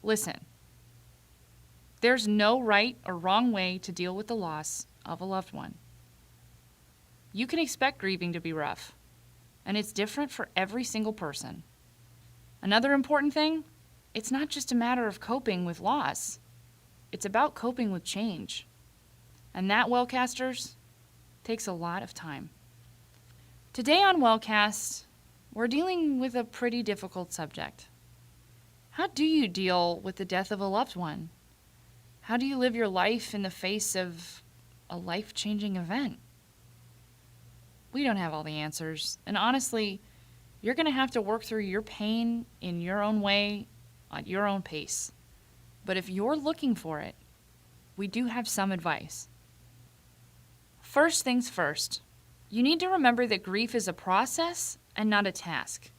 Listen, there's no right or wrong way to deal with the loss of a loved one. You can expect grieving to be rough, and it's different for every single person. Another important thing, it's not just a matter of coping with loss. It's about coping with change. And that, Wellcasters, takes a lot of time. Today on Wellcast, we're dealing with a pretty difficult subject. How do you deal with the death of a loved one? How do you live your life in the face of a life-changing event? We don't have all the answers, and honestly, you're going to have to work through your pain in your own way, at your own pace. But if you're looking for it, we do have some advice. First things first, you need to remember that grief is a process and not a task.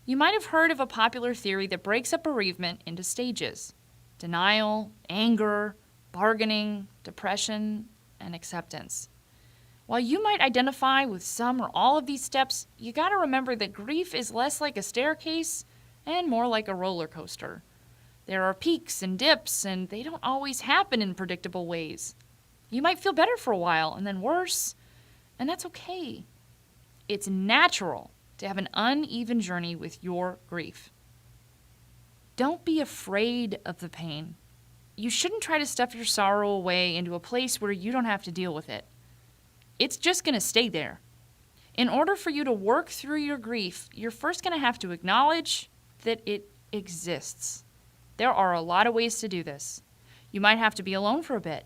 You might have heard of a popular theory that breaks up bereavement into stages: denial, anger, bargaining, depression, and acceptance. While you might identify with some or all of these steps, you gotta remember that grief is less like a staircase and more like a roller coaster. There are peaks and dips, and they don't always happen in predictable ways. You might feel better for a while and then worse, and that's okay. It's natural to have an uneven journey with your grief. Don't be afraid of the pain. You shouldn't try to stuff your sorrow away into a place where you don't have to deal with it. It's just going to stay there. In order for you to work through your grief, you're first going to have to acknowledge that it exists. There are a lot of ways to do this. You might have to be alone for a bit.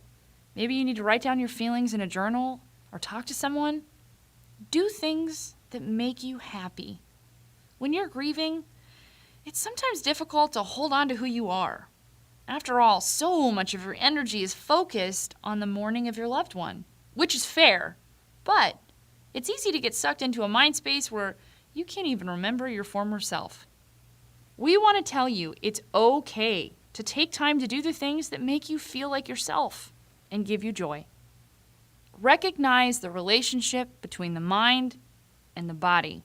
Maybe you need to write down your feelings in a journal or talk to someone. Do things that make you happy. When you're grieving, it's sometimes difficult to hold on to who you are. After all, so much of your energy is focused on the mourning of your loved one, which is fair, but it's easy to get sucked into a mind space where you can't even remember your former self. We want to tell you it's okay to take time to do the things that make you feel like yourself and give you joy. Recognize the relationship between the mind and the body.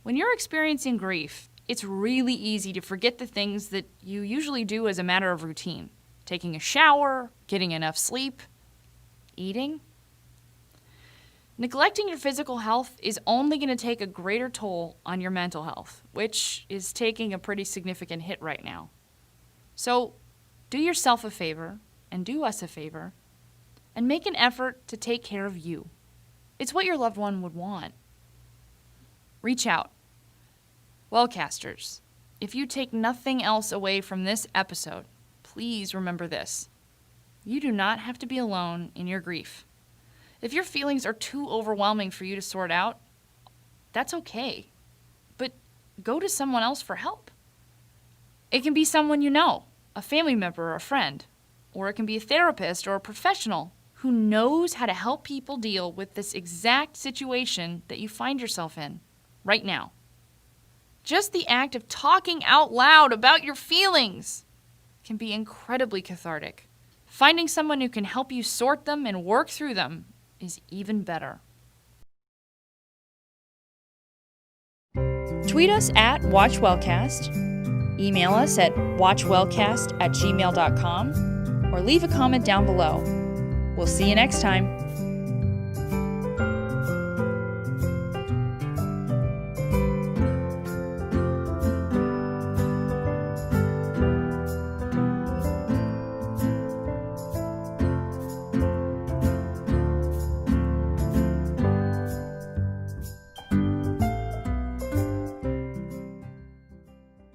When you're experiencing grief, it's really easy to forget the things that you usually do as a matter of routine. Taking a shower, getting enough sleep, eating. Neglecting your physical health is only going to take a greater toll on your mental health, which is taking a pretty significant hit right now. So do yourself a favor and do us a favor and make an effort to take care of you. It's what your loved one would want. Reach out. Wellcasters, if you take nothing else away from this episode, please remember this. You do not have to be alone in your grief. If your feelings are too overwhelming for you to sort out, that's okay. But go to someone else for help. It can be someone you know, a family member or a friend, or it can be a therapist or a professional who knows how to help people deal with this exact situation that you find yourself in right now. Just the act of talking out loud about your feelings can be incredibly cathartic. Finding someone who can help you sort them and work through them is even better. Tweet us at WatchWellcast, email us at watchwellcast@gmail.com, or leave a comment down below. We'll see you next time.